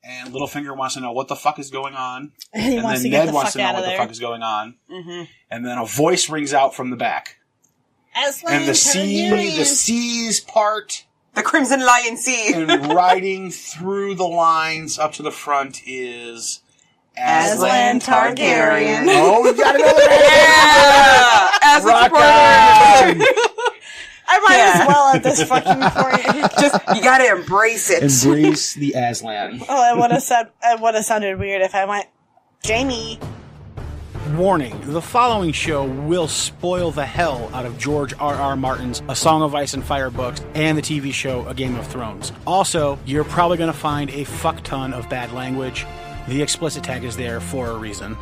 And Littlefinger wants to know what the fuck is going on. And then Ned wants to know what the fuck is going on. Mm-hmm. And then a voice rings out from the back. And the seas part. The Crimson Lion Sea. And riding through the lines up to the front is ASLAN Targaryen. Oh, we gotta know that! Yeah! As Rock a I might as well at this fucking point. Just, you gotta embrace it. Embrace the Aslan. Oh, it would have sounded weird if I went, Jamie. Warning, the following show will spoil the hell out of George R.R. Martin's A Song of Ice and Fire books and the TV show A Game of Thrones. Also, you're probably going to find a fuck ton of bad language. The explicit tag is there for a reason.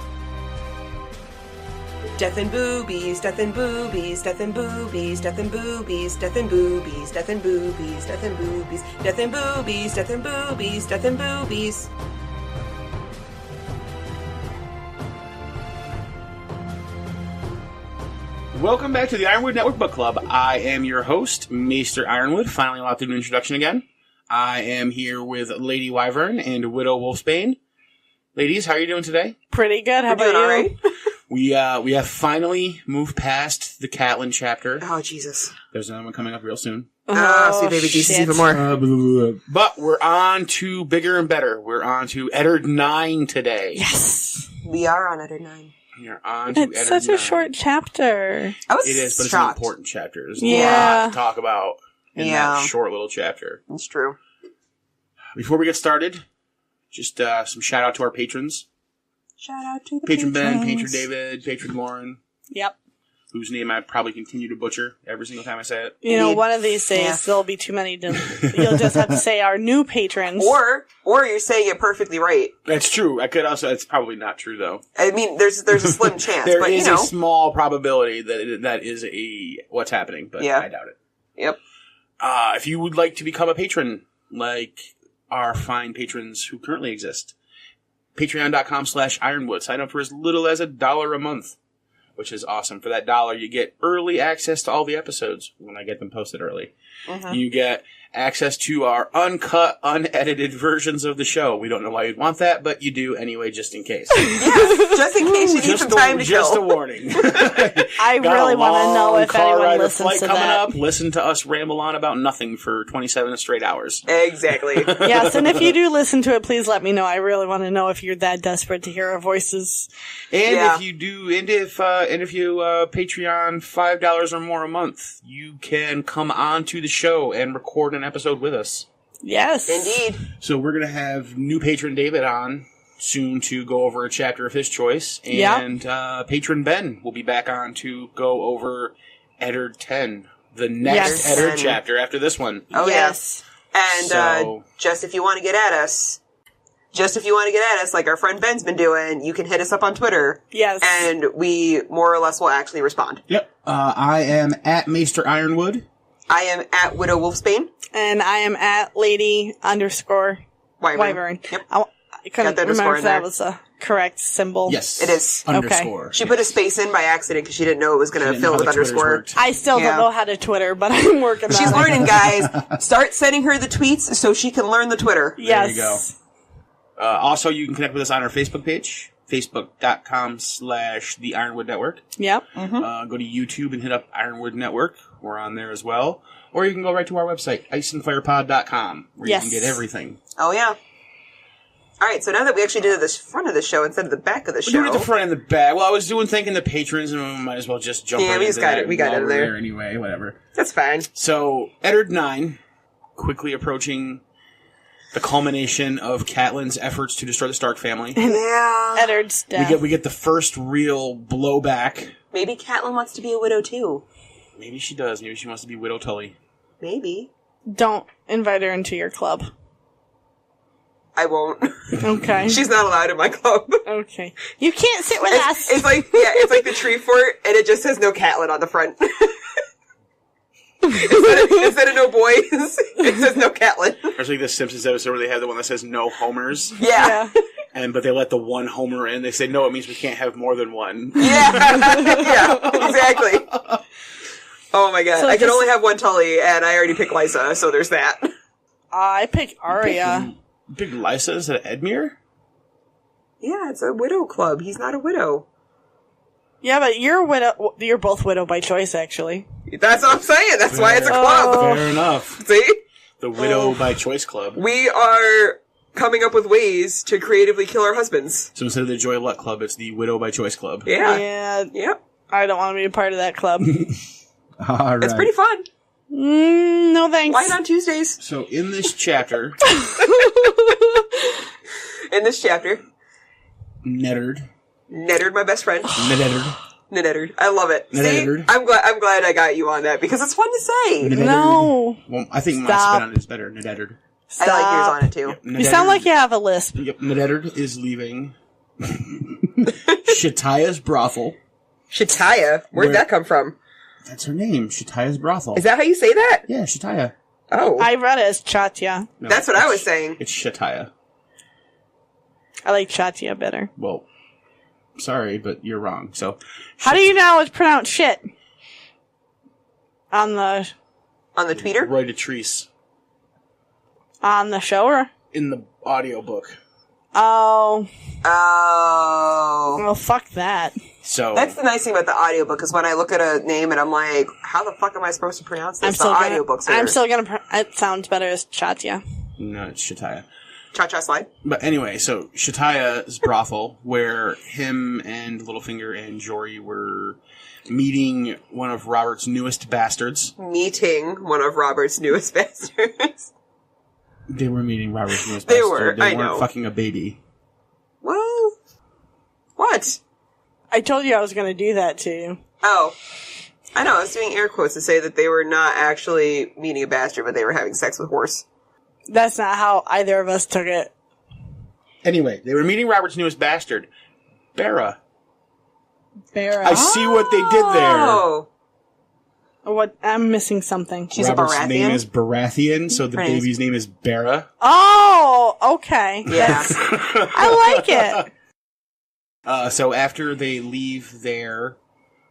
Death and boobies, death and boobies, death and boobies, death and boobies, death and boobies, death and boobies, death and boobies, death and boobies, death and boobies, death and boobies. Welcome back to the Ironwood Network Book Club. I am your host, Maester Ironwood. Finally allowed to do an introduction again. I am here with Lady Wyvern and Widow Wolfsbane. Ladies, how are you doing today? Pretty good. How about you? All right? We have finally moved past the Catelyn chapter. Oh, Jesus. There's another one coming up real soon. Sweet baby Jesus even more. But we're on to bigger and better. We're on to Eddard 9 today. Yes. We are on Eddard 9. You're on to It's Eddard such 9. a short chapter. I was It is, but it's shocked. an important chapter. There's Yeah. a lot to talk about in that short little chapter. That's true. Before we get started, just some shout out to our patrons. Shout out to the Patron Ben, patrons. Patron David, Patron Lauren, Yep. whose name I probably continue to butcher every single time I say it. You know, one of these days Yeah. there'll be too many. You'll just have to say our new patrons. Or you're saying it perfectly right. That's true. I could also. It's probably not true though. I mean, there's a slim chance, There but is you know. a small probability that that is what's happening, but Yeah. I doubt it. Yep. If you would like to become a patron, like our fine patrons who currently exist, patreon.com/ironwood. Sign up for as little as $1 a month, which is awesome. For that $1, you get early access to all the episodes when I get them posted early. Mm-hmm. You get access to our uncut, unedited versions of the show. We don't know why you'd want that, but you do anyway, just in case. Yeah, just in case you need some time to Just a kill. warning. I Got really a want to know long if car anyone ride or listens flight to coming that. up. Listen to us ramble on about nothing for 27 straight hours. Exactly. Yes, and if you do listen to it, please let me know. I really want to know if you're that desperate to hear our voices. And Yeah. if you do, and if you Patreon $5 or more a month, you can come on to the show and record an episode with us. Yes. Indeed. So we're gonna have new patron David on soon to go over a chapter of his choice, Yeah. and patron Ben will be back on to go over Eddard 10, the next Yes. Eddard chapter after this one. Oh, Yes. And So- just if you want to get at us, like our friend Ben's been doing, you can hit us up on Twitter. Yes. And we more or less will actually respond. Yep. I am at Maester Ironwood. I am at Widow Wolfsbane. And I am at Lady_Wyvern. Yep. I couldn't Got the underscore remember in if that there. was a correct symbol. Yes. It is. Underscore. She put a space in by accident because she didn't know it was going to Didn't fill know with how the Twitters underscore. worked. I still Yeah. don't know how to Twitter, but I'm working on it. She's learning, guys. Start sending her the tweets so she can learn the Twitter. Yes. There you go. Also, you can connect with us on our Facebook page, facebook.com/the Ironwood Network. Yep. Go to YouTube and hit up Ironwood Network. We're on there as well. Or you can go right to our website, IceAndFirePod.com, where Yes. you can get everything. Oh, yeah. All right, so now that we actually did the front of the show instead of the back of the We're show. doing it the front and the back. Well, I was thanking the patrons, and we might as well just jump Yeah, right we into just got that it. We got while it we're there. anyway, whatever. That's fine. So, Eddard 9, quickly approaching the culmination of Catelyn's efforts to destroy the Stark family. Yeah. Eddard's death. We get the first real blowback. Maybe Catelyn wants to be a widow, too. Maybe she does. Maybe she wants to be Widow Tully. Maybe. Don't invite her into your club. I won't. Okay. She's not allowed in my club. Okay. You can't sit with us. It's like the tree fort, and it just says no Catelyn on the front. instead of no boys, it says no Catelyn. There's like this Simpsons episode where they have the one that says no homers, Yeah. but they let the one homer in. They say, no, it means we can't have more than one. Yeah. Yeah, exactly. Oh my god. So I can just- only have one Tully, and I already picked Lysa, so there's that. I pick Arya. Big Lysa is at Edmure? Yeah, it's a widow club. He's not a widow. Yeah, but you're widow. You're both widow by choice, actually. That's what I'm saying. That's why it's a club. Fair enough. See? The Widow by Choice Club. We are coming up with ways to creatively kill our husbands. So instead of the Joy Luck Club, it's the Widow by Choice Club. Yeah. Yep. I don't want to be a part of that club. All right. It's pretty fun. No thanks. Light on Tuesdays. So in this chapter, Eddard. Eddard, my best friend. Eddard. I love it. Eddard. See, I'm glad I got you on that because it's fun to say. No. Well, I think my Stop. spin on it is better. Eddard. I like yours on it too. You sound like you have a lisp. Yep. Eddard is leaving Shataya's brothel. Shataya? Where'd that come from? That's her name, Shataya's brothel. Is that how you say that? Yeah, Shataya. Oh. I read it as Chatya. No, That's what I was saying. It's Shataya. I like Chatya better. Well, sorry, but you're wrong. So, How do you know it's pronounced shit? On the tweeter? Roy Detrice on the show or? in the audiobook. Oh. Oh. Well, fuck that. So That's the nice thing about the audiobook is when I look at a name and I'm like, how the fuck am I supposed to pronounce this? I'm still gonna. It sounds better as Chatya. no, it's Shataya. Cha-cha slide. But anyway, so Shataya's brothel, where him and Littlefinger and Jory were meeting one of Robert's newest bastards. Meeting one of Robert's newest bastards. They were meeting Robert's newest They bastard. were, They I weren't know. fucking a baby. Well, what? I told you I was gonna do that to you. Oh. I know, I was doing air quotes to say that they were not actually meeting a bastard, but they were having sex with horse. That's not how either of us took it. Anyway, they were meeting Robert's newest bastard, Bera. Bear. I see what they did there. Oh. What? I'm missing something. She's Robert's a Baratheon? name is Baratheon, so the Her name is- baby's name is Bera. Oh, okay. Yeah. I like it. So after they leave there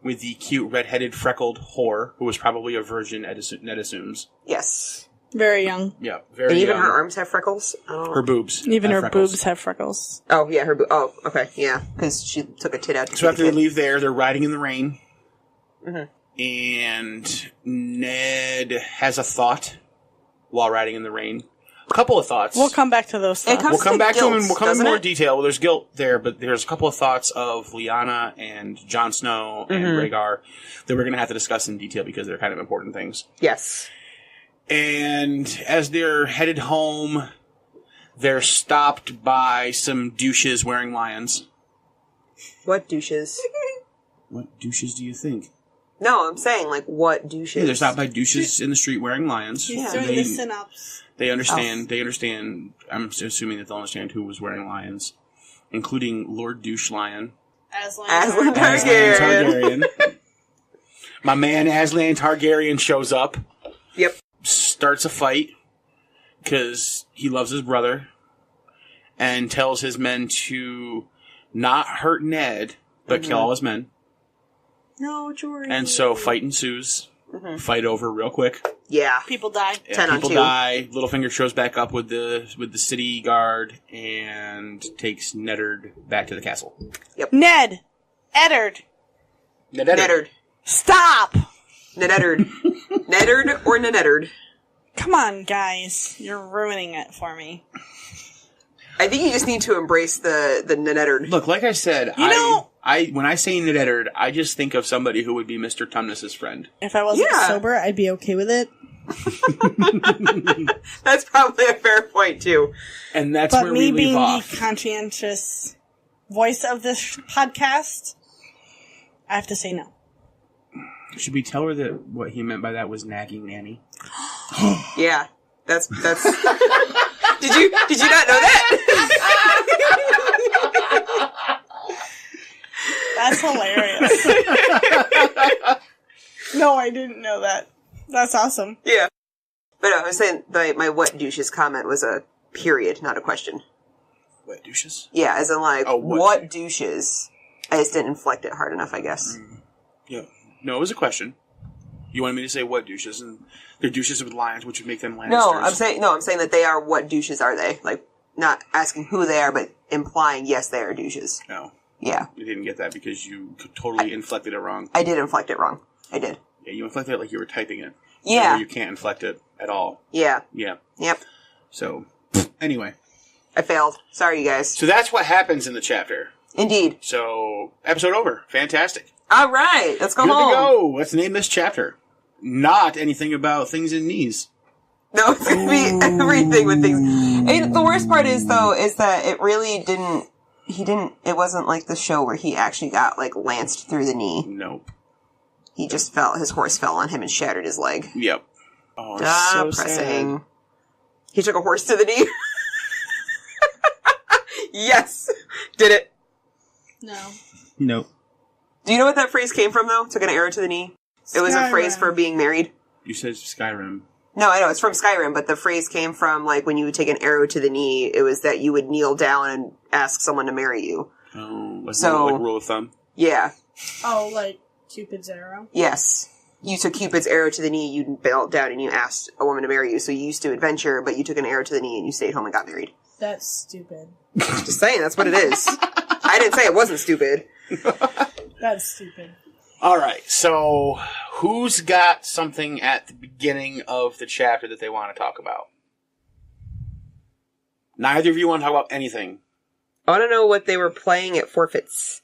with the cute red-headed freckled whore, who was probably a virgin, Ned assumes. Yes. Very young. Yeah, very And even young. her arms have freckles? Oh. Her boobs. Even have her freckles. boobs have freckles. Oh, yeah, oh, okay, yeah. Because she took a tit out to So after they the kid. leave there, they're riding in the rain. Mm-hmm. And Ned has a thought while riding in the rain. A couple of thoughts. We'll come back to those thoughts. comes- We'll come back to them and we'll come in doesn't more it? detail. Well, there's guilt there, but there's a couple of thoughts of Lyanna and Jon Snow and Rhaegar that we're going to have to discuss in detail because they're kind of important things. Yes. And as they're headed home, they're stopped by some douches wearing lions. What douches? What douches do you think? No, I'm saying, like, what douches? Yeah, they're stopped by douches in the street wearing lions. He's Yeah. doing They- the synopsis. They understand. They understand. I'm assuming that they'll understand who was wearing lions, including Lord Douche Lion, Aslan Aslan Targaryen. Targaryen. Targaryen. My man Aslan Targaryen shows up, Yep. starts a fight because he loves his brother, and tells his men to not hurt Ned, but kill all his men. No, Jory. And so fight ensues. Fight over real quick. Yeah. People die. Yeah, 10 on people 2. die. Littlefinger shows back up with the city guard and takes Eddard back to the castle. Ned. Eddard. Eddard. Stop. Eddard. Eddard or Eddard? Come on, guys. You're ruining it for me. I think you just need to embrace the Eddard. Look, like I said, You know- when I say Eddard, I just think of somebody who would be Mr. Tumnus's friend. If I wasn't Yeah. sober, I'd be okay with it. That's probably a fair point, too. And that's But where me we being leave the off. conscientious voice of this podcast, I have to say no. Should we tell her that what he meant by that was nagging nanny? Yeah. That's... Did you not know that? That's hilarious. No, I didn't know that. That's awesome. Yeah. But no, I was saying my what douches comment was a period, not a question. What, douches? Yeah, as in like, Oh, what douches? I just didn't inflect it hard enough, I guess. Yeah. No, it was a question. You wanted me to say what douches, and they're douches with lions, which would make them Lannisters. No, I'm saying that they are what douches are they? Like, not asking who they are, but implying, yes, they are douches. No. Yeah. You didn't get that because you totally inflected it wrong. I did inflect it wrong. I did. Yeah, you inflected it like you were typing it. Yeah. You can't inflect it at all. Yeah. Yeah. Yep. So, anyway. I failed. Sorry, you guys. So that's what happens in the chapter. Indeed. So, episode over. Fantastic. All right. Let's go Good home. to go. Let's name this chapter. Not anything about things in knees. No, it's going to be everything with things. And the worst part is, though, is that it really it wasn't like the show where he actually got, like, lanced through the knee. Nope. He just his horse fell on him and shattered his leg. Yep. Oh, it's so Depressing. sad. He took a horse to the knee. Yes! Did it. No. Nope. Do you know what that phrase came from, though? Took an arrow to the knee? It was a phrase for being married. You said Skyrim. No, I know, it's from Skyrim, but the phrase came from, like, when you would take an arrow to the knee, it was that you would kneel down and ask someone to marry you. Oh, like rule of thumb? Yeah. Oh, like Cupid's arrow? Yes. You took Cupid's arrow to the knee, you knelt down and you asked a woman to marry you, so you used to adventure, but you took an arrow to the knee and you stayed home and got married. That's stupid. Just saying, that's what it is. I didn't say it wasn't stupid. That's stupid. All right, so who's got something at the beginning of the chapter that they want to talk about? Neither of you want to talk about anything. I want to know what they were playing at forfeits.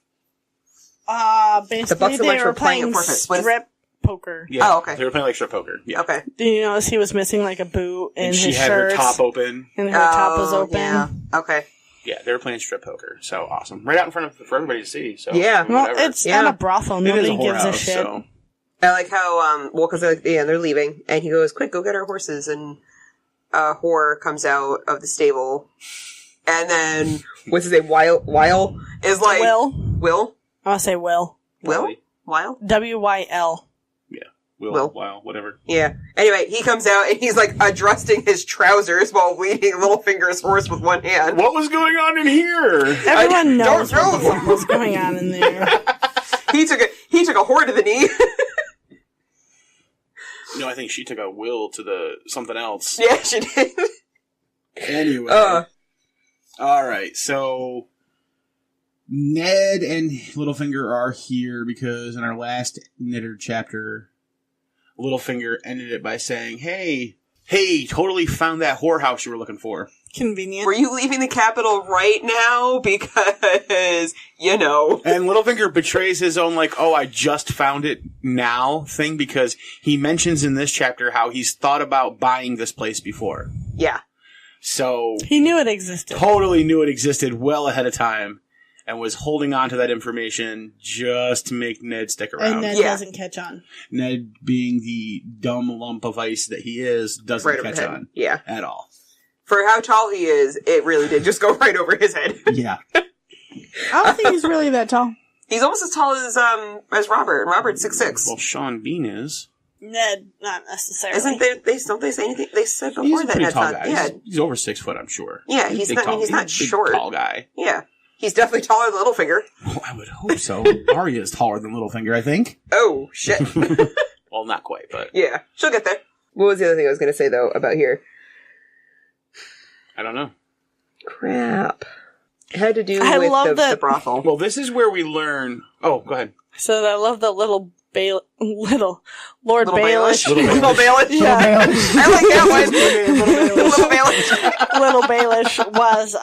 Basically The Bucks and they Witch were were playing playing at forfeits. What is- strip poker. Yeah, Oh, okay. They were playing like strip poker. Yeah. Okay. Did you notice he was missing like a boot and And she his had shirt? her top open. And her top was open. Yeah. Okay. Yeah, they were playing strip poker. So awesome. Right out in front of for everybody to see. So Yeah. Well, whatever. it's Yeah. at a brothel. It is Nobody a gives a whorehouse, shit. so I like how, because they're leaving, and he goes, quick, go get our horses, and a whore comes out of the stable, and then, what's his name, Weil is like... Will? I want to say Will. Wiley. Weil? W-Y-L. Yeah. Will. Wow, whatever. Yeah. Anyway, he comes out, and he's, like, adjusting his trousers while leading Littlefinger's horse with one hand. What was going on in here? Everyone knows don't what the know. fuck was going on in there. He took a whore to the knee. No, I think she took a will to the something else. Yeah, she did. Anyway. All right, so Ned and Littlefinger are here because in our last Eddard chapter, Littlefinger ended it by saying, hey, totally found that whorehouse you were looking for. Convenient. Were you leaving the capital right now? Because, you know. And Littlefinger betrays his own, like, oh, I just found it now thing because he mentions in this chapter how he's thought about buying this place before. Yeah. So He knew it existed. totally knew it existed well ahead of time and was holding on to that information just to make Ned stick around. And Ned Yeah. doesn't catch on. Ned, being the dumb lump of ice that he is, doesn't Right over catch his head. on Yeah. at all. For how tall he is, it really did just go right over his head. Yeah. I don't think he's really that tall. He's almost as tall as Robert. And Robert's 6'6". Well, Sean Bean is. Ned, not necessarily. Isn't don't they say anything? They said He's before a that pretty Ned's tall not. guy. Yeah, He's over 6 foot, I'm sure. Yeah, a he's big not- I mean, tall- he's not a big, short. tall guy. yeah. He's definitely taller than Littlefinger. Well, I would hope so. Arya is taller than Littlefinger, I think. Oh shit. Well, not quite, but Yeah, she'll get there. What was the other thing I was going to say though about here? I don't know. Crap. It had to do I with love the that- brothel. Well, this is where we learn. Oh, go ahead. So I love the Lord Little Baelish. Little Baelish. Yeah. I like that one. Little Baelish. Little Baelish was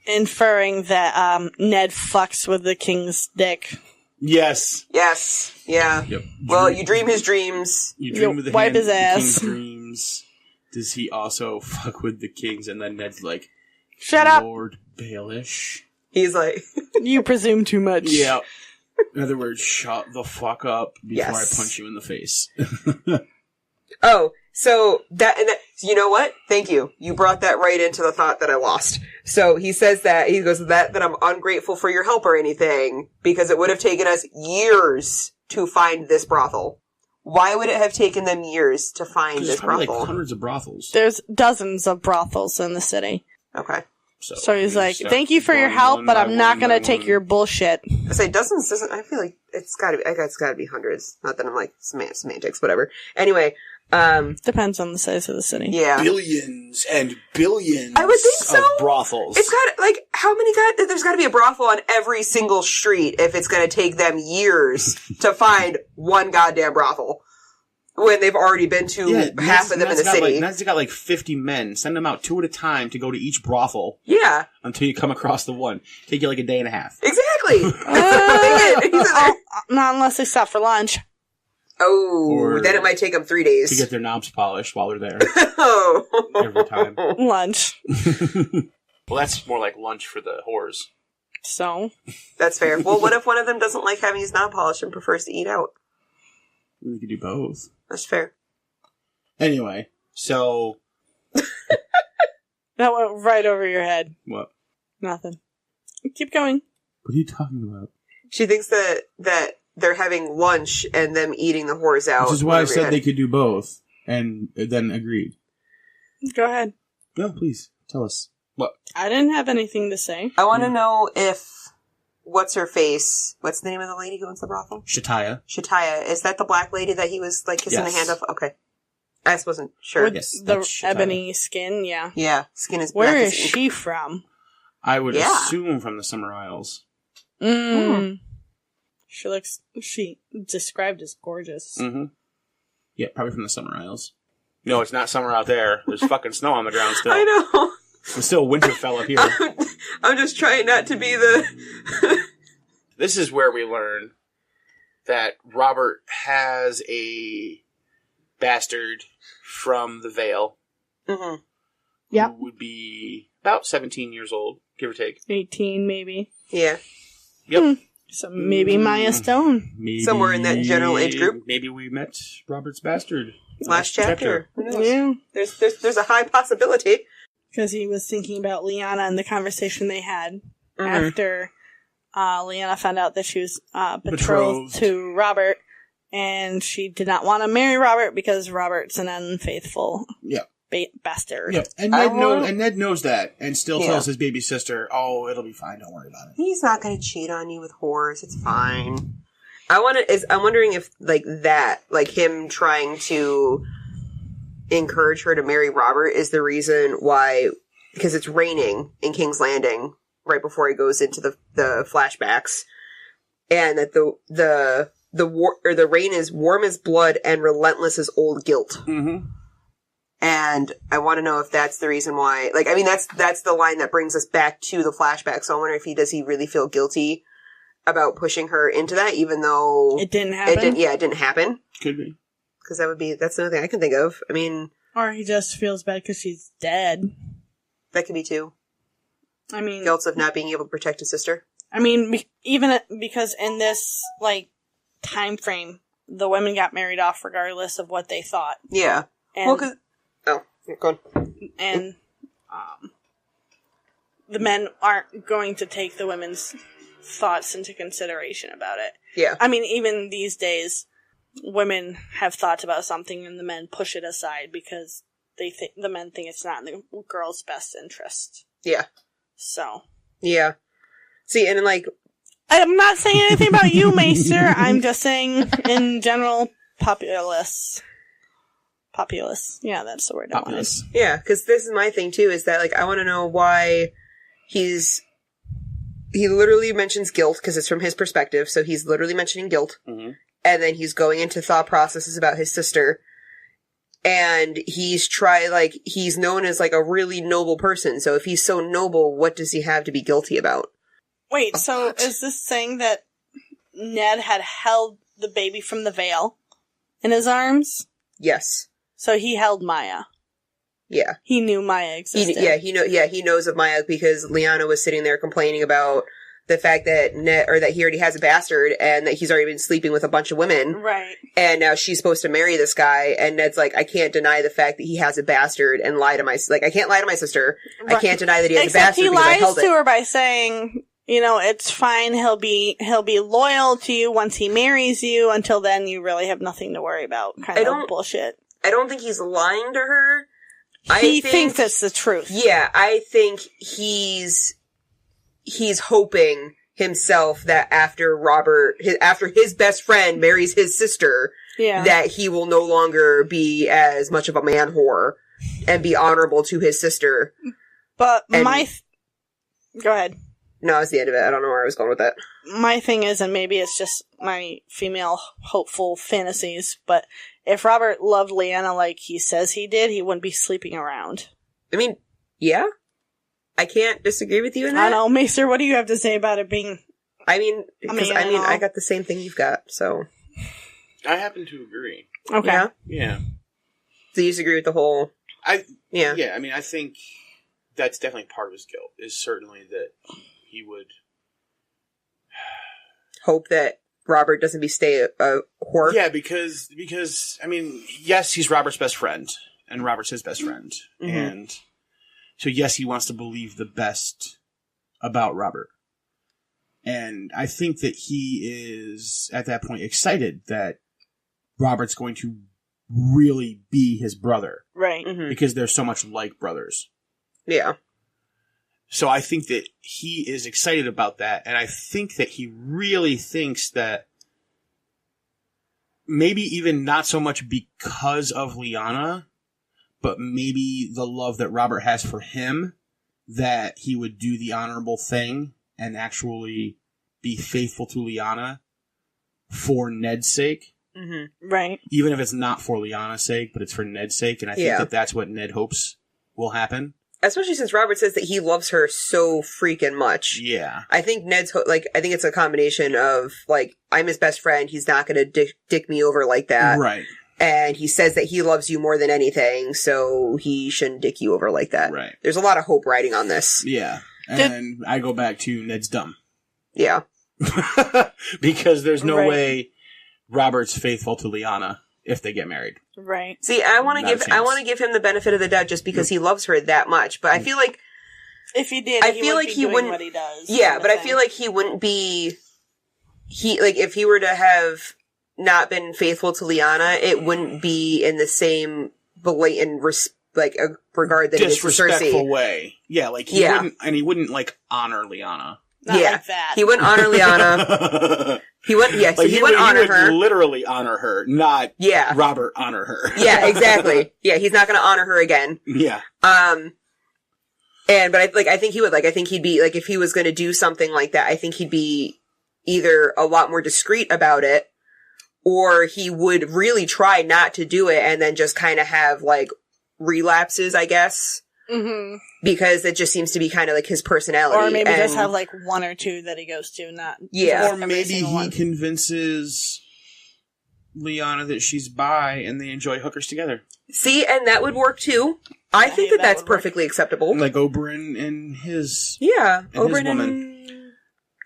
inferring that Ned fucks with the king's dick. Yes. Yes. Yeah. Yep. Well, you dream his dreams. You dream with the wipe hand, his the ass. king's dreams. Does he also fuck with the kings? And then Ned's like, Shut up! Lord Baelish. He's like, You presume too much. Yeah. In other words, shut the fuck up before Yes. I punch you in the face. oh, so that, you know what? Thank you. You brought that right into the thought that I lost. So he says that, he goes, that I'm ungrateful for your help or anything, because it would have taken us years to find this brothel. Why would it have taken them years to find There's this probably brothel? like hundreds of brothels. There's dozens of brothels in the city. Okay. So he's like, just thank you for your going help, one but by I'm not one gonna by take one. your bullshit. I say dozens doesn't, I feel like it's gotta be hundreds. Not that I'm like semantics, whatever. Anyway, depends on the size of the city. yeah. Billions and billions I would think so. of brothels. It's got, like, how many there's gotta be a brothel on every single street if it's gonna take them years to find one goddamn brothel. When they've already been to half of them in the city. Ned's got like 50 men. Send them out 2 at a time to go to each brothel. Yeah. Until you come across the one. Take you like a day and a half. Exactly. Not unless they stop for lunch. Oh, then it might take them 3 days. To get their knobs polished while they're there. Oh. Every time. Lunch. Well, that's more like lunch for the whores. So? That's fair. Well, what if one of them doesn't like having his knob polished and prefers to eat out? We could do both. That's fair. Anyway, so... That went right over your head. What? Nothing. Keep going. What are you talking about? She thinks that they're having lunch and them eating the whores out. Which is why I said they could do both, and then agreed. Go ahead. No, please, tell us. What? I didn't have anything to say. I want to know if... What's the name of the lady who owns the brothel? Shataya. Shataya. Is that the black lady that he was, like, kissing the hand of? Okay. I just wasn't sure. With the ebony skin, yeah. Yeah, skin is black. Where is she from? I would assume from the Summer Isles. She described as gorgeous. Mm-hmm. Yeah, probably from the Summer Isles. No, it's not summer out there. There's fucking snow on the ground still. I know. It's still Winterfell up here. I'm just trying not to be the... This is where we learn that Robert has a bastard from the Vale. Mm-hmm. Yep. Who would be about 17 years old, give or take. 18, maybe. Yeah. Yep. So maybe Maya Stone. Maybe, somewhere in that general age group. Maybe we met Robert's bastard. Last chapter. Who knows? Yeah. There's a high possibility. Because he was thinking about Lyanna and the conversation they had after Lyanna found out that she was betrothed to Robert, and she did not want to marry Robert because Robert's an unfaithful bastard. Yeah, and Ned knows that, and still tells his baby sister, "Oh, it'll be fine. Don't worry about it. He's not going to cheat on you with whores. It's fine." I'm wondering if him trying to encourage her to marry Robert is the reason why, because it's raining in King's Landing right before he goes into the flashbacks, and that the rain is warm as blood and relentless as old guilt. Mm-hmm. And I want to know if that's the reason why. Like, I mean, that's the line that brings us back to the flashback. So I wonder if does he really feel guilty about pushing her into that, even though it didn't happen. It didn't happen. Could be. Because that's another thing I can think of. I mean... Or he just feels bad because she's dead. That could be too. I mean... Guilt of not being able to protect his sister. I mean, even because in this, time frame, the women got married off regardless of what they thought. Yeah. And, go on. And, the men aren't going to take the women's thoughts into consideration about it. Yeah. I mean, even these days... Women have thoughts about something and the men push it aside because the men think it's not in the girl's best interest. Yeah. So. Yeah. See, and I'm not saying anything about you, Maester. I'm just saying in general, populace. Populace. Yeah, that's the word I wanted. Yeah, because this is my thing too, is that, I want to know why he literally mentions guilt, because it's from his perspective, so he's literally mentioning guilt. Mm-hmm. And then he's going into thought processes about his sister. And he's known as a really noble person. So if he's so noble, what does he have to be guilty about? Wait, so is this saying that Ned had held the baby from the Vale in his arms? Yes. So he held Maya. Yeah. He knew Maya existed. He knows of Maya because Lyanna was sitting there complaining about the fact that that he already has a bastard and that he's already been sleeping with a bunch of women. Right. And now she's supposed to marry this guy, and Ned's like, I can't deny the fact that he has a bastard and lie to I can't lie to my sister. Right. I can't deny that he has a bastard because I held it. Except he lies to her by saying, it's fine, he'll be loyal to you once he marries you. Until then, you really have nothing to worry about. Kind of bullshit. I don't think he's lying to her. He thinks it's the truth. Yeah, I think he's hoping himself that after his best friend marries his sister, that he will no longer be as much of a man whore and be honorable to his sister. But go ahead. No, that's the end of it. I don't know where I was going with that. My thing is, and maybe it's just my female hopeful fantasies, but if Robert loved Lyanna like he says he did, he wouldn't be sleeping around. I mean, yeah. I can't disagree with you in that. I don't know, Maester, what do you have to say about it being... I got the same thing you've got, so... I happen to agree. Okay. Yeah. So you disagree with the whole... Yeah, I mean, I think that's definitely part of his guilt, is certainly that he would... hope that Robert doesn't stay a whore? Yeah, because, I mean, yes, he's Robert's best friend, and Robert's his best friend, and so yes, he wants to believe the best about Robert. And I think that he is, at that point, excited that Robert's going to really be his brother. Right. Because they're so much like brothers. Yeah. So I think that he is excited about that, and I think that he really thinks that maybe even not so much because of Lyanna, but maybe the love that Robert has for him, that he would do the honorable thing and actually be faithful to Lyanna for Ned's sake. Right. Even if it's not for Lyanna's sake, but it's for Ned's sake, and I think that that's what Ned hopes will happen. Especially since Robert says that he loves her so freaking much. Yeah. I think Ned's, I think it's a combination of, I'm his best friend, he's not gonna dick me over like that. Right. And he says that he loves you more than anything, so he shouldn't dick you over like that. Right. There's a lot of hope riding on this. Yeah. And I go back to Ned's dumb. Yeah. Because there's no way Robert's faithful to Lyanna if they get married. Right. See, I want to give him the benefit of the doubt just because he loves her that much. But I feel like if he did, he wouldn't. What he does. Yeah, but I feel like he wouldn't be. If he were to have not been faithful to Lyanna, it wouldn't be in the same blatant regard that it is to Cersei. Disrespectful way. Yeah, he wouldn't honor Lyanna. Not like that. He wouldn't honor Lyanna. He wouldn't. Yeah, so he would honor her. He would literally honor her, not Robert honor her. Yeah, exactly. Yeah, he's not going to honor her again. Yeah. But I think he would. I think he'd be if he was going to do something like that. I think he'd be either a lot more discreet about it, or he would really try not to do it, and then just kind of have relapses, I guess. Because it just seems to be kind of his personality. Or maybe just have one or two that he goes to, not... Yeah. Or maybe he convinces Lyanna that she's bi and they enjoy hookers together. See, and that would work too. I think that's perfectly acceptable. Like Oberyn and his... Yeah, and Oberyn his woman. And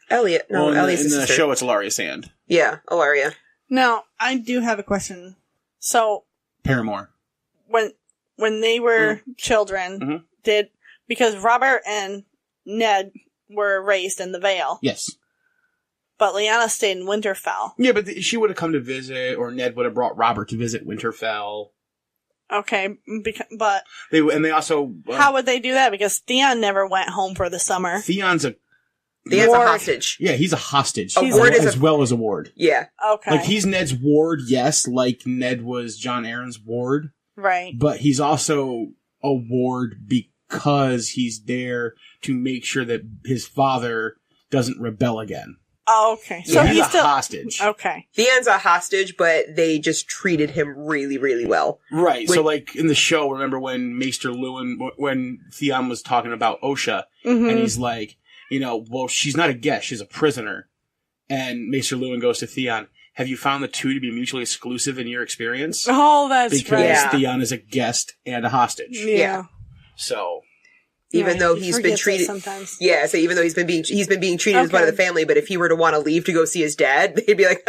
Elliot. No, Elliot's in the sister. show, it's Ellaria Sand. Yeah, Ellaria. Now, I do have a question. So... Paramore. When they were children, because Robert and Ned were raised in the Vale. Yes. But Lyanna stayed in Winterfell. Yeah, but she would have come to visit, or Ned would have brought Robert to visit Winterfell. Okay, but... They also... how would they do that? Because Theon never went home for the summer. Theon's a hostage. Yeah, he's a hostage. A ward as well as a ward. Yeah. Okay. He's Ned's ward, yes, like Ned was Jon Arryn's ward. Right. But he's also a ward because he's there to make sure that his father doesn't rebel again. Oh, okay. So he's still a hostage. Okay. Theon's a hostage, but they just treated him really, really well. Right. So in the show, remember when Maester Lewin, when Theon was talking about Osha, and he's like, well, she's not a guest, she's a prisoner. And Maester Lewin goes to Theon, have you found the two to be mutually exclusive in your experience? Oh, that's because right. Because Theon is a guest and a hostage. Yeah. So... Even though he's been treated, sometimes. Yeah. So even though he's been being treated as one of the family, but if he were to want to leave to go see his dad, they'd be like,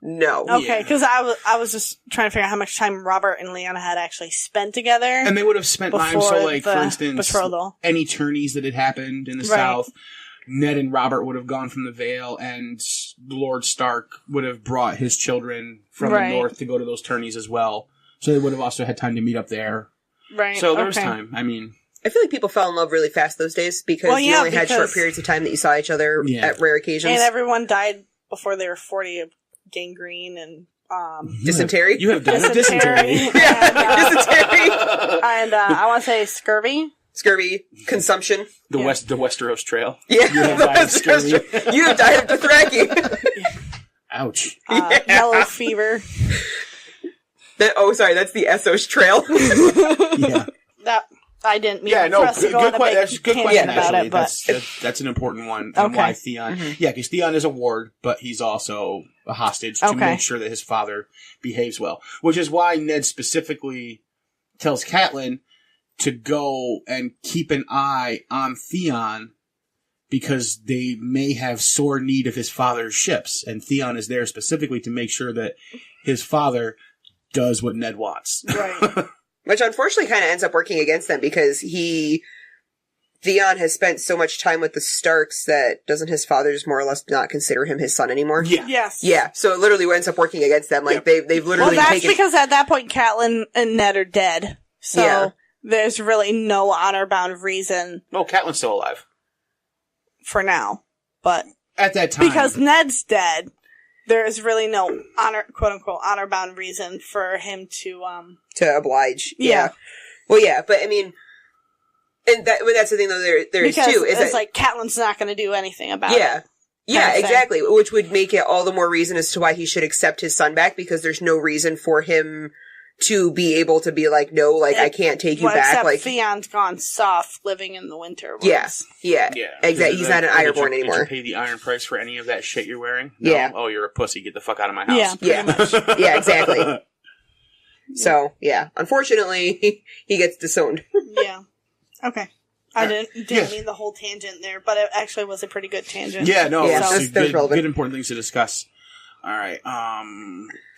no. Okay, because I was just trying to figure out how much time Robert and Lyanna had actually spent together, and they would have spent time. So, for instance, betrothal. Any tourneys that had happened in the South, Ned and Robert would have gone from the Vale, and Lord Stark would have brought his children from the North to go to those tourneys as well. So they would have also had time to meet up there. Right. So there was time. I mean. I feel like people fell in love really fast those days because you only had short periods of time that you saw each other at rare occasions. And everyone died before they were 40 of gangrene and dysentery. You have died of dysentery. Dysentery. And I want to say scurvy. Scurvy, consumption. The Westeros Trail. Yeah, you have died of scurvy. You have died of Dothraki. Ouch. Yellow fever. That's the Essos Trail. Yeah. That I didn't mean for us to go on a big question about actually. it, but That's an important one. And why Theon? Yeah, because Theon is a ward, but he's also a hostage to make sure that his father behaves well. Which is why Ned specifically tells Catelyn to go and keep an eye on Theon because they may have sore need of his father's ships. And Theon is there specifically to make sure that his father does what Ned wants. Right. Which unfortunately kind of ends up working against them because Theon has spent so much time with the Starks that doesn't his father just more or less not consider him his son anymore? Yeah. Yes. Yeah, so it literally ends up working against them. Like, they've literally that's because at that point Catelyn and Ned are dead. So there's really no honor-bound reason. No, Catelyn's still alive. For now. But at that time. Because Ned's dead, there is really no quote-unquote honor-bound reason for him to oblige. Yeah. Well, yeah, but I mean, and that's the thing though, there is too. Is it's like Catelyn's not going to do anything about it. Yeah, exactly. Which would make it all the more reason as to why he should accept his son back, because there's no reason for him to be able to be like, no, like, I can't take you back. Like, Theon's gone soft living in the winter. Yeah, exactly. He's not an Ironborn anymore. Did you pay the iron price for any of that shit you're wearing? No? Yeah. Oh, you're a pussy. Get the fuck out of my house. Yeah, pretty much. Yeah, exactly. So, yeah. Unfortunately, he gets disowned. Yeah. Okay. I didn't mean the whole tangent there, but it actually was a pretty good tangent. Yeah, no, that's relevant. Good important things to discuss. All right.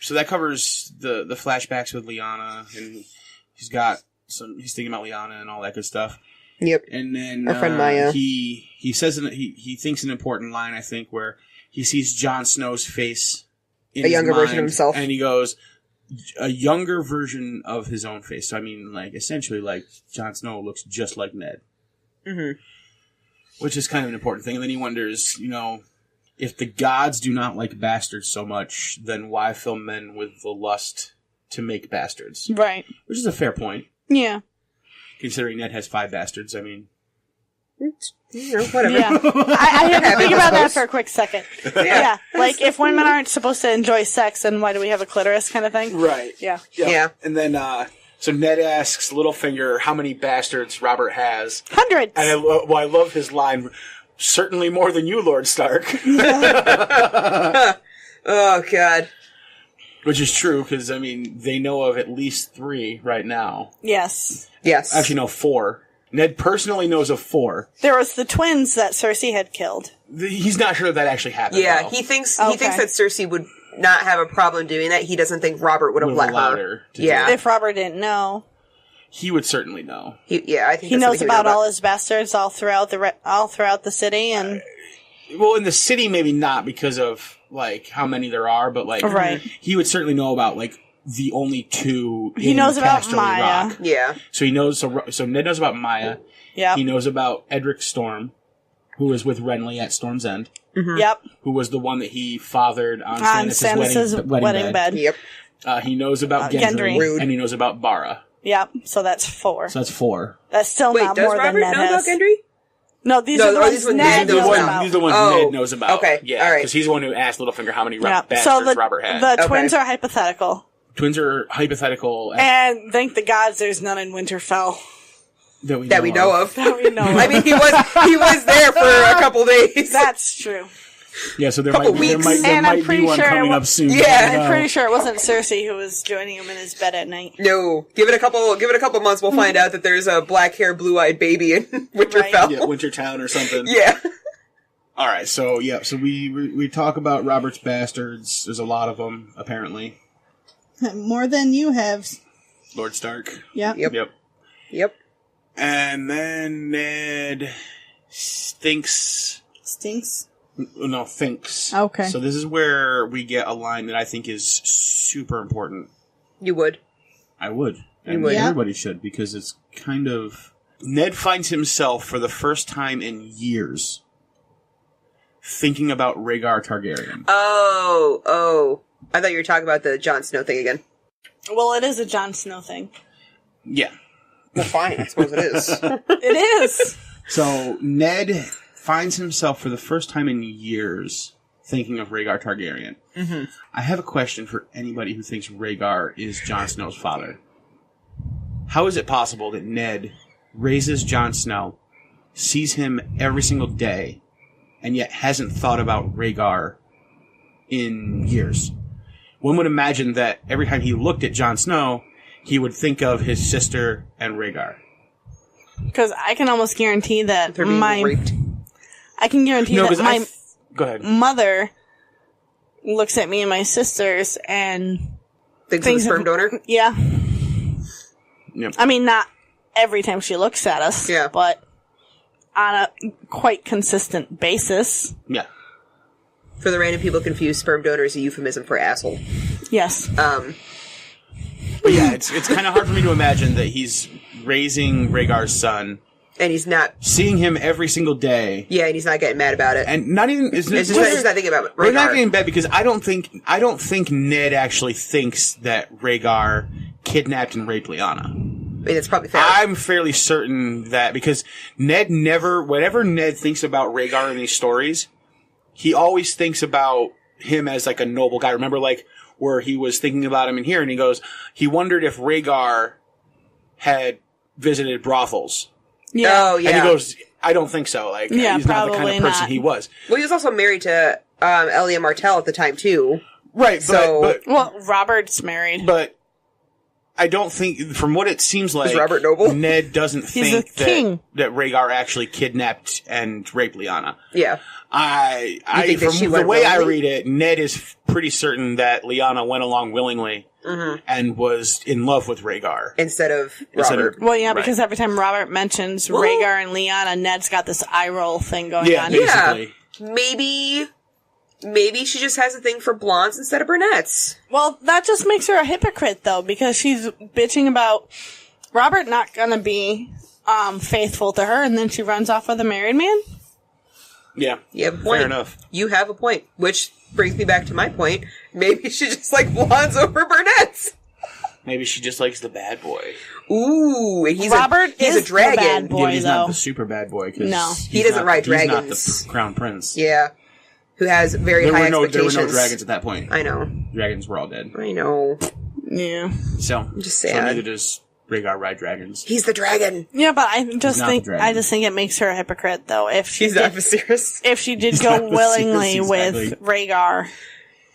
So that covers the flashbacks with Lyanna, and he's thinking about Lyanna and all that good stuff. Yep. And then our friend Maya. He says he thinks an important line, I think, where he sees Jon Snow's face in a younger version of himself, and he goes, a younger version of his own face. So I mean, like, essentially, like, Jon Snow looks just like Ned. Mm-hmm. Which is kind of an important thing. And then he wonders, if the gods do not like bastards so much, then why fill men with the lust to make bastards? Right. Which is a fair point. Yeah. Considering Ned has 5 bastards, I mean... whatever. Yeah. I had to think about that for a quick second. Yeah. Like, if women aren't supposed to enjoy sex, then why do we have a clitoris kind of thing? Right. Yeah. And then, so Ned asks Littlefinger how many bastards Robert has. Hundreds. And I love his line... Certainly more than you, Lord Stark. Oh, God. Which is true, because, I mean, they know of at least 3 right now. Yes. Actually, no, 4. Ned personally knows of 4. There was the twins that Cersei had killed. He's not sure that actually happened. Yeah, though. he thinks that Cersei would not have a problem doing that. He doesn't think Robert would have let her. To do it. If Robert didn't know. He would certainly know. I think he knows about all his bastards all throughout the city, and well, in the city maybe not because of like how many there are, but like he would certainly know about like the only 2. He knows about Casterly Maya. Rock. Yeah. So he knows. So Ned knows about Maya. Yeah. He knows about Edric Storm, who was with Renly at Storm's End. Mm-hmm. Yep. Who was the one that he fathered on Stannis' wedding bed. Yep. He knows about Gendry, and he knows about Bara. Yep, so that's 4. So that's 4. That's still not more than Ned has. Does Robert know about Gendry? No, these are the ones Ned knows about. These are the ones Ned knows about. Okay, yeah, all right. Because he's the one who asked Littlefinger how many bastards Robert had. The twins are hypothetical. Twins are hypothetical. And thank the gods there's none in Winterfell. That we know of. That we know of. I mean, he was there for a couple days. That's true. Yeah, so there might be one coming up soon. Yeah, I'm pretty sure it wasn't Cersei who was joining him in his bed at night. No, give it a couple months, we'll find out that there's a black hair, blue eyed baby in Winterfell. Yeah, Wintertown or something. Yeah. All right, so we talk about Robert's bastards. There's a lot of them apparently. More than you have, Lord Stark. Yeah. Yep. And then Ned thinks. Okay. So this is where we get a line that I think is super important. You would. I would. And you would. Everybody should, because it's kind of... Ned finds himself for the first time in years thinking about Rhaegar Targaryen. Oh. I thought you were talking about the Jon Snow thing again. Well, it is a Jon Snow thing. Yeah. Well, fine. I suppose it is. It is. So, Ned finds himself for the first time in years thinking of Rhaegar Targaryen. Mm-hmm. I have a question for anybody who thinks Rhaegar is Jon Snow's father. How is it possible that Ned raises Jon Snow, sees him every single day, and yet hasn't thought about Rhaegar in years? One would imagine that every time he looked at Jon Snow, he would think of his sister and Rhaegar. Because I can almost guarantee that They're being raped. I can guarantee that my Go ahead. mother looks at me and my sisters and Thinks of a sperm donor? Yeah. Yep. I mean, not every time she looks at us, Yeah. but on a quite consistent basis. Yeah. For the random people confused, sperm donor is a euphemism for asshole. Yes. But yeah, it's kind of hard for me to imagine that he's raising Rhaegar's son, And he's not... seeing him every single day, Yeah, and he's not getting mad about it. and not even... It's just that he's not thinking about We're not Rhaegar. getting bad because I don't think Ned actually thinks that Rhaegar kidnapped and raped Lyanna. I mean, it's probably fair. I'm fairly certain that because Ned never, whenever Ned thinks about Rhaegar in these stories, he always thinks about him as like a noble guy. Remember, like where he was thinking about him in here, and he goes, he wondered if Rhaegar had visited brothels. yeah. Oh, yeah. And he goes, I don't think so. Like, Yeah, he's not the kind of probably person not. he was. Well, he was also married to Elia Martell at the time, too. Right, So- Well, Robert's married. but I don't think, from what it seems like, Robert noble? Ned doesn't He's a think king. that Rhaegar actually kidnapped and raped Lyanna. Yeah. I think that from she the went way I willingly? read it, Ned is pretty certain that Lyanna went along willingly Mm-hmm. and was in love with Rhaegar. Instead of Instead of- Robert. Well, yeah, Right. because every time Robert mentions Well- Rhaegar and Lyanna, Ned's got this eye roll thing going Yeah, on. basically. Maybe she just has a thing for blondes instead of brunettes. Well, that just makes her a hypocrite, though, because she's bitching about Robert not gonna be faithful to her, and then she runs off with a married man. Yeah, You have a point. fair enough. You have a point. Which brings me back to my point. Maybe she just like blondes over brunettes. Maybe she just likes the bad boy. Ooh, and he's Robert he's is a dragon. the bad boy, Yeah, he's though. not the super bad boy. 'Cause No. He doesn't ride He's not dragons. the crown prince. Yeah. Who has very There high were expectations. no dragons at that point. I know. Dragons were all dead. I know. Yeah. So, I'm just so sad. neither does Rhaegar ride dragons. He's the dragon. Yeah, but I just not the think dragon. I just think it makes her a hypocrite, though. If she He's not Viserys. if she did He's go not willingly Viserys, with Rhaegar,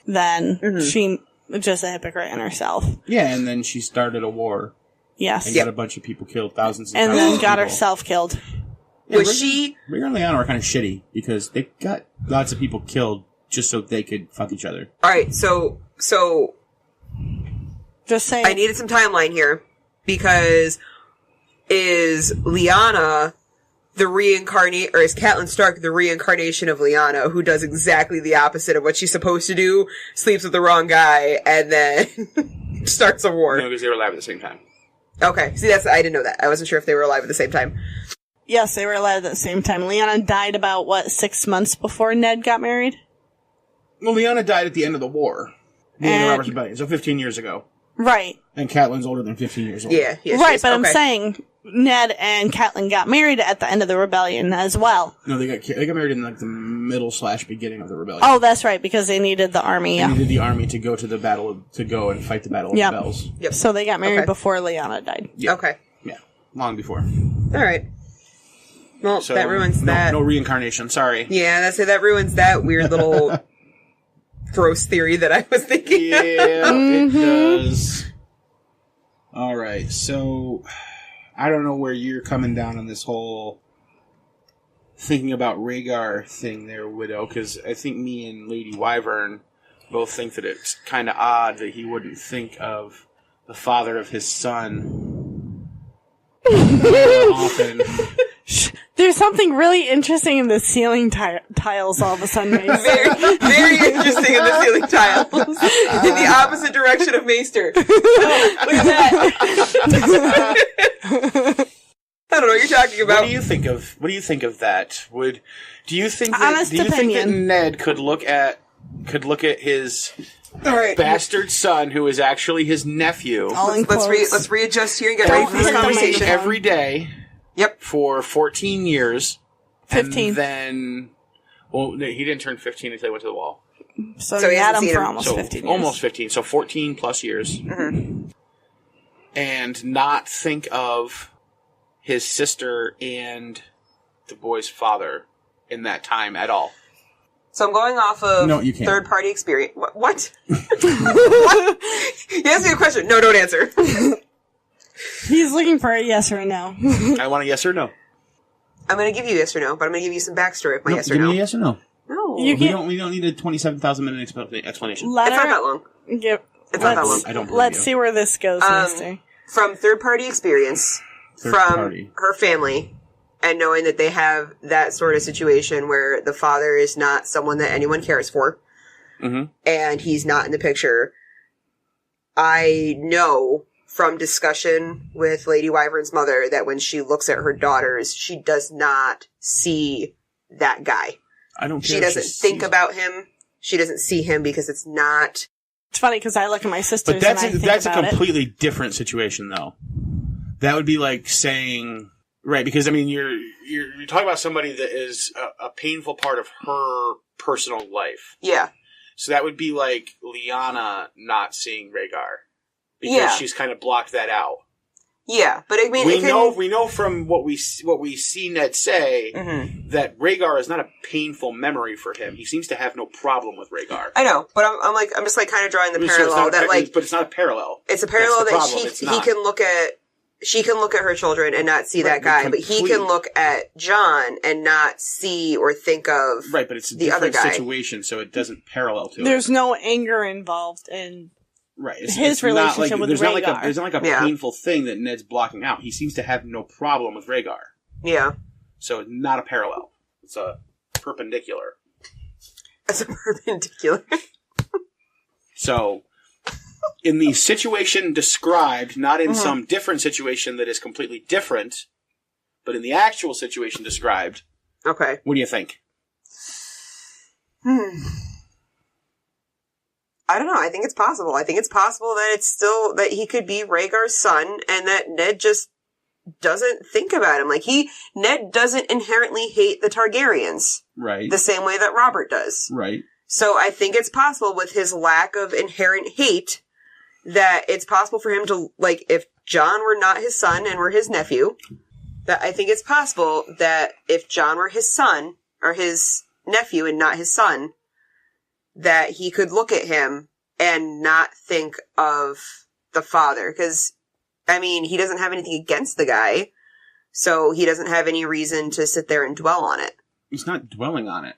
then Mm-hmm. she just a hypocrite in herself. Yeah, and then she started a war Yes. and got a bunch of people killed, thousands and And thousands then of got people. herself killed. Yeah, Was she... Rhaegar and Lyanna are kind of shitty because they got lots of people killed just so they could fuck each other. Alright, so Just saying. I needed some timeline here. Because is Lyanna the reincarnate, or is Catelyn Stark the reincarnation of Lyanna, who does exactly the opposite of what she's supposed to do, sleeps with the wrong guy, and then starts a war? No, because they were alive at the same time. Okay, see, I didn't know that. I wasn't sure if they were alive at the same time. Yes, they were alive at the same time. Lyanna died about, 6 months before Ned got married? Well, Lyanna died at the end of the war. The end of And- Robert's Rebellion, so 15 years ago. Right. And Catelyn's older than 15 years old. Yeah, she Right, is. but I'm Okay. saying Ned and Catelyn got married at the end of the rebellion as well. No, they got married in like the middle/beginning of the rebellion. Oh, that's right, because they needed the army, They yeah. needed the army to go to the battle to go and fight the Battle of Yeah. the Bells. Yep. So they got married Okay. before Lyanna died. Yeah. Okay. Yeah, long before. Alright. Well, So that ruins that. No reincarnation. Sorry. Yeah, that ruins that weird little gross theory that I was thinking. Yeah, it does. All right, so I don't know where you're coming down on this whole thinking about Rhaegar thing there, Widow, because I think me and Lady Wyvern both think that it's kind of odd that he wouldn't think of the father of his son often. There's something really interesting in the ceiling tiles all of a sudden. Maester. Very, very interesting in the ceiling tiles. In the opposite direction of Maester. Oh, look at that. I don't know what you're talking about. What do you think of that? Do you think Honest that opinion. Ned could look at his bastard son, who is actually his nephew, Let's readjust here and get ready for this hit the conversation. microphone. every day Yep. for 14 years. 15. And then, well, he didn't turn 15 until he went to the wall. So he he had hasn't him seen for him. almost So 15 years. almost 15. So 14 plus years. Mm-hmm. And not think of his sister and the boy's father in that time at all. So I'm going off of No, you can't. third-party experience. What? What? You asked me a question. No, don't answer. He's looking for a yes or a no. I want a yes or no. I'm going to give you yes or no, but I'm going to give you some backstory of my yes or Give no. me a yes or no. No. You We can't don't need a 27,000-minute explanation. let It's not her that long. Yep. It's not that long. I don't believe Let's you. see where this goes, mister. From third-party experience, Third from party. her family, and knowing that they have that sort of situation where the father is not someone that anyone cares for, Mm-hmm. and he's not in the picture, I know from discussion with Lady Wyvern's mother that when she looks at her daughters, she does not see that guy. I don't care. She if doesn't think sees- about him. She doesn't see him because it's not... It's funny because I look at my sisters But that's and I think that's about a completely different situation, though. That would be like saying, right? Because I mean, you're talking about somebody that is a painful part of her personal life. Yeah. So that would be like Lyanna not seeing Rhaegar because Yeah. she's kind of blocked that out. Yeah, but I mean... We know from what we see Ned say Mhm. that Rhaegar is not a painful memory for him. He seems to have no problem with Rhaegar. I know, but I'm just like kind of drawing the So it's parallel not a that like but it's not a parallel. it's a parallel That's the that problem. It's he not. can look at. She can look at her children and not see that Right, guy, but he complete- can look at John and not see or think of Right, but it's a the other different guy. situation, so it doesn't parallel to There's it. no anger involved in Right, his relationship with there's not Rhaegar. there's not like a Yeah. painful thing that Ned's blocking out. He seems to have no problem with Rhaegar, Yeah, so it's not a parallel. It's a perpendicular. as a perpendicular. So, in the situation described, not Mm-hmm. in some different situation that is completely different, but in the actual situation described, Okay. what do you think? I don't know. I think it's possible. I think it's possible that it's still that he could be Rhaegar's son, and that Ned just doesn't think about him. Like Ned doesn't inherently hate the Targaryens Right. the same way that Robert does. Right. So I think it's possible with his lack of inherent hate that it's possible for him to, like, if John were not his son and were his nephew, that I think it's possible that if John were his son or his nephew and not his son, that he could look at him and not think of the father. Because, I mean, he doesn't have anything against the guy, so he doesn't have any reason to sit there and dwell on it. He's not dwelling on it.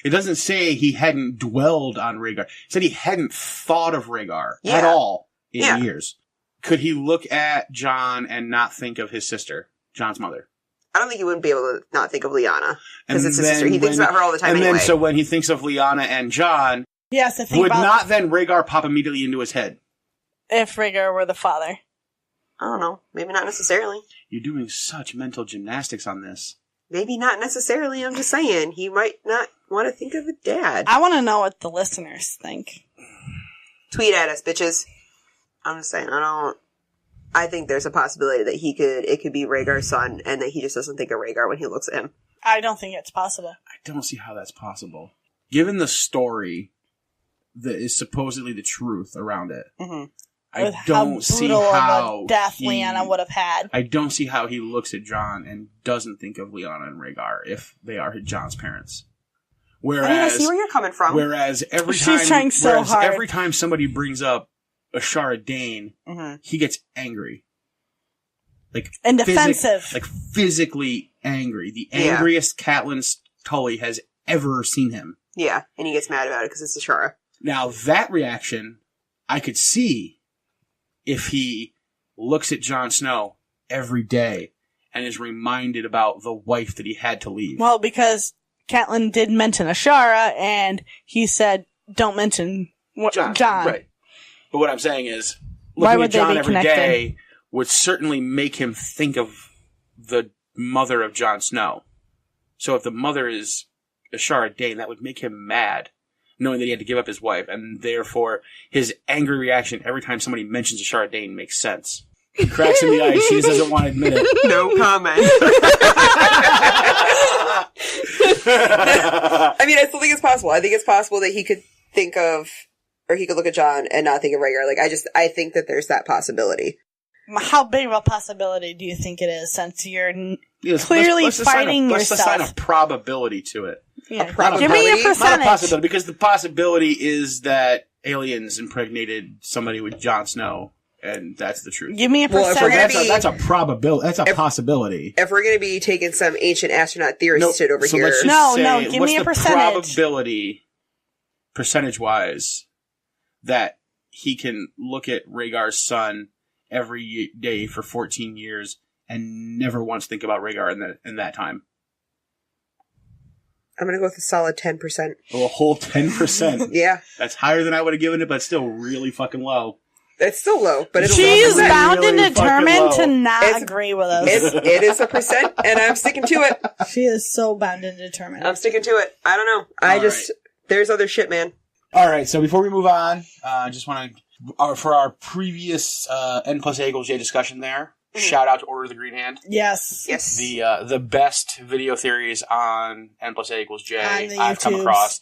It doesn't say he hadn't dwelled on Rhaegar. It said he hadn't thought of Rhaegar at Yeah. all in Yeah. years. Could he look at John and not think of his sister, John's mother? I don't think he wouldn't be able to not think of Lyanna. Because And it's his sister. then He thinks when- about her all the time And anyway. then, so when he thinks of Lyanna and John, yes, I think would about not then Rhaegar pop immediately into his head? if Rhaegar were the father. I don't know. Maybe not necessarily. You're doing such mental gymnastics on this. Maybe not necessarily. I'm just saying. He might not want to think of a dad. I want to know what the listeners think. Tweet at us, bitches. I'm just saying. I think there's a possibility that it could be Rhaegar's son, and that he just doesn't think of Rhaegar when he looks at him. I don't think it's possible. I don't see how that's possible. Given the story that is supposedly the truth around it, Mm-hmm. I With don't how see brutal how of a death he- Lyanna would have had. I don't see how he looks at John and doesn't think of Lyanna and Rhaegar if they are John's parents. I mean, I Whereas, see where you're coming from. whereas every She's time, trying so whereas hard. every time somebody brings up Ashara Dane, Mm-hmm. he gets angry, like And defensive. like physically angry. The Yeah. angriest Catelyn Tully has ever seen him. Yeah, and he gets mad about it because it's Ashara. Now that reaction, I could see if he looks at Jon Snow every day and is reminded about the wife that he had to leave. Well, because Catelyn did mention Ashara, and he said, don't mention John. Right. But what I'm saying is, Why looking would at they John be every connected? day would certainly make him think of the mother of Jon Snow. So if the mother is Ashara Dane, that would make him mad, knowing that he had to give up his wife, and therefore his angry reaction every time somebody mentions Ashara Dane makes sense. He cracks in the ice. She just doesn't want to admit it. No comment. I mean, I still think it's possible. I think it's possible that he could think of, or he could look at Jon and not think of Rhaegar. Like, I think that there's that possibility. How big of a possibility do you think it is, since you're clearly let's fighting let's yourself? Let's assign a probability to it. Yeah. probability? Give me a Not a percentage. possibility, because the possibility is that aliens impregnated somebody with Jon Snow, and that's the truth. Give me a Well, if we're percentage. gonna be- That's a probability. That's a possibility. If we're going to be taking some ancient astronaut theorist shit over so here. let's just No, say, no, give what's me a the percentage. probability, percentage-wise, that he can look at Rhaegar's son every day for 14 years and never once think about Rhaegar in that time? I'm going to go with a solid 10%. Oh, a whole 10%. Yeah. That's higher than I would have given it, but still really fucking low. It's still low, but it's She's low. bound really and fucking determined low. to not It's- agree with us. It is a percent, and I'm sticking to it. She is so bound and determined. I'm sticking to it. I don't know. There's other shit, man. All right, so before we move on, I just want to, for our previous N plus A equals J discussion there, shout out to Order of the Green Hand. Yes. Yes. The best video theories on N plus A equals J On the I've come YouTubes. across.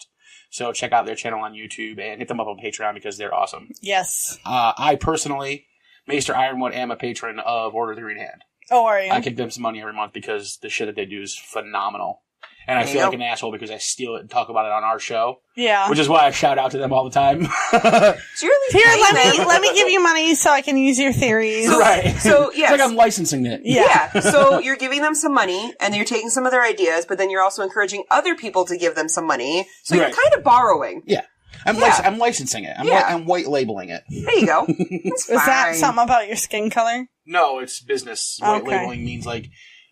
So check out their channel on YouTube and hit them up on Patreon because they're awesome. Yes. I personally, Maester Ironwood, am a patron of Order of the Green Hand. Oh, are you? I give them some money every month because the shit that they do is phenomenal. And I There feel you like go. an asshole because I steal it and talk about it on our show, Yeah. which is why I shout out to them all the time. So you're Here, paying let me give you money so I can use your theories. Right. So, It's yes. like I'm licensing it. Yeah. So you're giving them some money, and you're taking some of their ideas, but then you're also encouraging other people to give them some money. So Right. you're kind of borrowing. Yeah. I'm licensing it. Yeah. I'm white labeling it. There you go. It's Is that fine. something about your skin color? No, it's business. White Okay. labeling means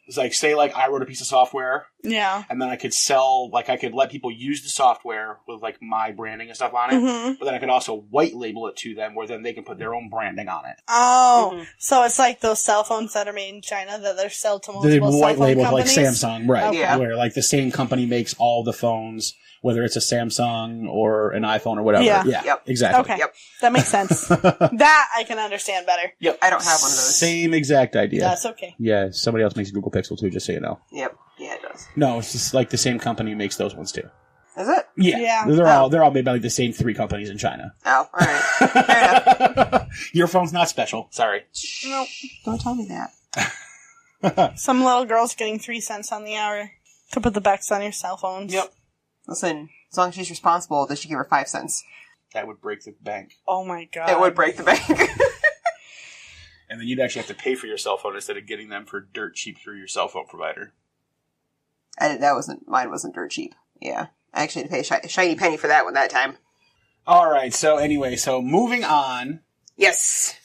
it's like, say like I wrote a piece of software Yeah. and then I could sell, I could let people use the software with like my branding and stuff on it, Mm-hmm. but then I could also white label it to them where then they can put their own branding on it. Oh, Mhm. so it's like those cell phones that are made in China that they're sold to They multiple white cell phone label like companies? Samsung, right? Okay. Yeah. Where like the same company makes all the phones, whether it's a Samsung or an iPhone or whatever. Yeah. Yep. Exactly. Okay, Yep. that makes sense. That I can understand better. Yep. I don't have one of those. Same exact idea. That's okay. Yeah, somebody else makes a Google Pixel too, just so you know. Yep. Yeah, it does. No, it's just like the same company makes those ones too. Is it? Yeah. They're all made by like the same 3 companies in China. Oh, alright. Fair enough. Your phone's not special. Sorry. Nope. Don't tell me that. Some little girl's getting 3 cents on the hour to put the backs on your cell phones. Yep. Listen, as long as she's responsible, they should give her 5 cents. That would break the bank. Oh my god. It would break the bank. And then you'd actually have to pay for your cell phone instead of getting them for dirt cheap through your cell phone provider. Mine wasn't dirt cheap. Yeah. I actually had to pay a shiny penny for that one that time. All right. So anyway, moving on, Yes.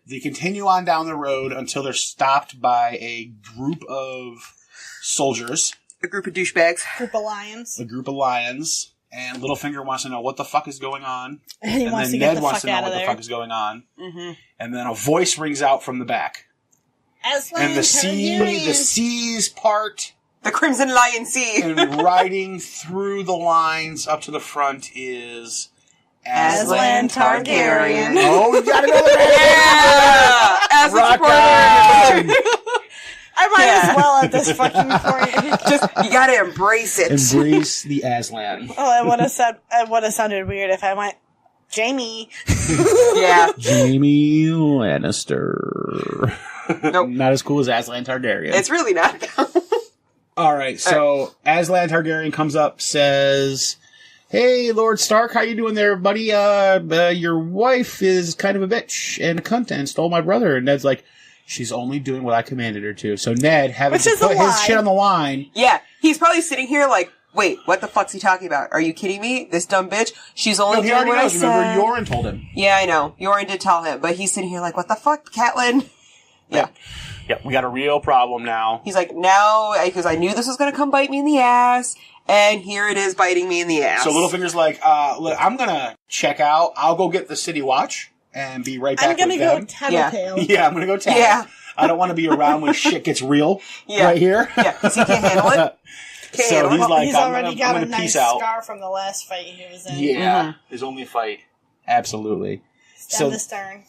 they continue on down the road until they're stopped by a group of soldiers, A group of douchebags. Group of lions. a group of lions, and Littlefinger wants to know what the fuck is going on. And he And wants to then get Ned the wants fuck to know out what of the there. fuck is going on. Mm-hmm. And then a voice rings out from the back. ASLAN And the seas part, The Crimson Lion Sea. and riding through the lines up to the front is ASLAN Targaryen. Oh, you gotta know the Yeah! As a Rock supporter. I might Yeah. as well at this fucking point. Just, you gotta embrace it. Embrace the Aslan. Oh, it would have sounded weird if I went, Jamie. Yeah. Jamie Lannister. Nope. Not as cool as Aslan Targaryen. It's really not. All right, so Aslan Targaryen comes up, says, "Hey, Lord Stark, how you doing there, buddy? Your wife is kind of a bitch and a cunt and stole my brother." And Ned's like, "She's only doing what I commanded her to." So Ned, having Which to is a put his lie. shit on the line, Yeah. He's probably sitting here like, wait, what the fuck's he talking about? Are you kidding me? This dumb bitch? She's only no, he doing already what I knows. Remember, said. Yoren told him. Yeah, I know. Yoren did tell him, but he's sitting here like, what the fuck, Catelyn? Yeah. Yep, we got a real problem now. He's like, now, because I knew this was going to come bite me in the ass, and here it is biting me in the ass. So Littlefinger's like, look, I'm gonna check out. I'll go get the City Watch and be right back I'm gonna with go them. tattletale. Yeah, I'm gonna go tell. Yeah. I don't want to be around when shit gets real Yeah. right here. Yeah, because he can't handle it. So he's like, he's I'm already gonna got a nice peace out. scar from the last fight he was in. Yeah, his only fight. Absolutely. Stem to stern.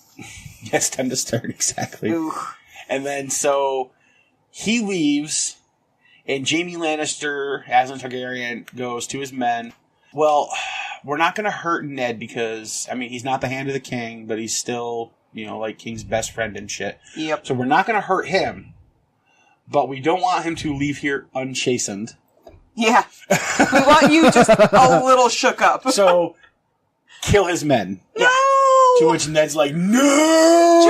Yes, stem to stern, exactly. Ooh. And then so he leaves, and Jaime Lannister, Aslan Targaryen, goes to his men. Well, we're not going to hurt Ned because, I mean, he's not the hand of the king, but he's still, you know, like King's best friend and shit. Yep. So we're not going to hurt him, but we don't want him to leave here unchastened. Yeah. We want you just a little shook up. So, kill his men. No! To which Ned's like, no!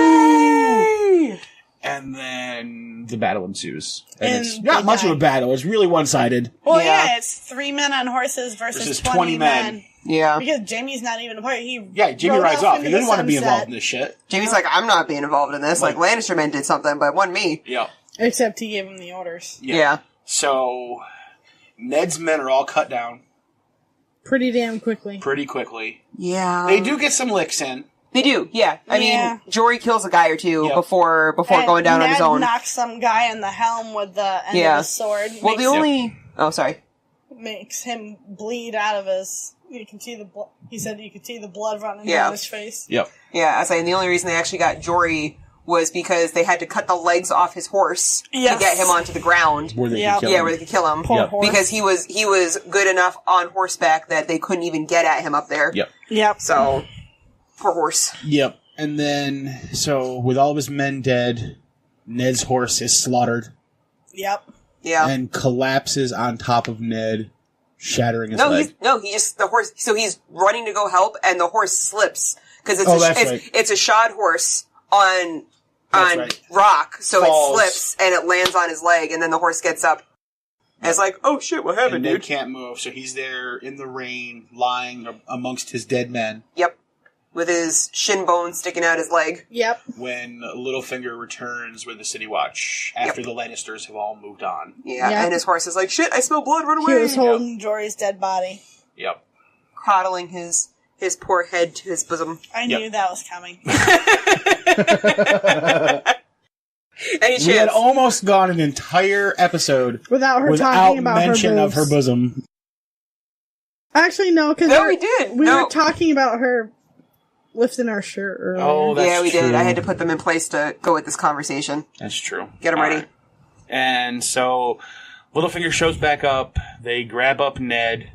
Jory! And then the battle ensues. And And it's not they much of die. a battle. It's really one-sided. Well, Yeah. yeah, it's 3 men on horses versus 20 men. Yeah. Because Jamie's not even a part. Yeah, Jaime rode rides off. into He the doesn't want to be sunset. involved in this shit. Jamie's like, I'm not being involved in this. Like, Lannister men did something, but it wasn't me. Yeah. Except he gave him the orders. Yeah. So, Ned's men are all cut down Pretty damn quickly. pretty quickly. Yeah. They do get some licks in. They do, yeah. I Yeah. mean, Jory kills a guy or two Yep. before And going down on his Ned own. knocks some guy in the helm with the end Yeah. of his sword. Well, the only... Oh, sorry. makes him bleed out of his. You can see the. He said you could see the blood running Yeah. down his face. Yep. Yeah, I was saying the only reason they actually got Jory was because they had to cut the legs off his horse Yes. to get him onto the ground. Where they Yeah. can kill Yeah, him. where they could kill him. Poor Yep. horse. Because he was good enough on horseback that they couldn't even get at him up there. Yep. Yep. So, poor horse. Yep. And then, so, with all of his men dead, Ned's horse is slaughtered Yep. Yeah. and collapses on top of Ned, shattering his No, leg. the horse, so he's running to go help and the horse slips. Cause it's, Oh, that's right. it's a shod horse on That's right. rock, so Falls. it slips and it lands on his leg and then the horse gets up. And it's like, oh shit, what happened, And Ned dude? can't move, so he's there in the rain, lying amongst his dead men, Yep. With his shin bone sticking out his leg. Yep. when Littlefinger returns with the City Watch, after the Lannisters have all moved on. Yeah, Yep. and his horse is like, shit, I smell blood, run He away! was holding Jory's dead body. Yep. Coddling his poor head to his bosom. I Yep. knew that was coming. Any We had chance? almost gone an entire episode Without her without talking about mention her of her boobs. bosom. Actually, no, because No, we did. We No. were talking about her lifting our shirt earlier. Oh, that's Yeah, we did. true. I had to put them in place to go with this conversation. That's true. Get them ready. All right. And so Littlefinger shows back up. They grab up Ned,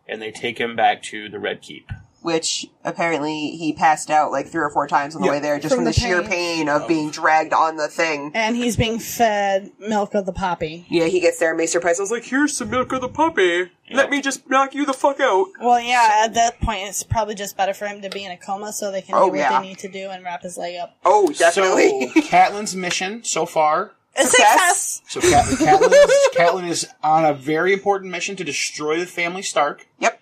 and they take him back to the Red Keep. Which apparently he passed out like 3 or 4 times on the way there, just From from the the sheer pain. pain of being dragged on the thing. And he's being fed milk of the poppy. Yeah, he gets there and Maester Pycelle's like, here's some milk of the puppy. Let me just knock you the fuck out. Well, yeah, at that point, it's probably just better for him to be in a coma so they can Oh, do what yeah. they need to do and wrap his leg up. Oh, definitely. So Catelyn's mission so far. A Success. success! So Catelyn is on a very important mission to destroy the family Stark, Yep.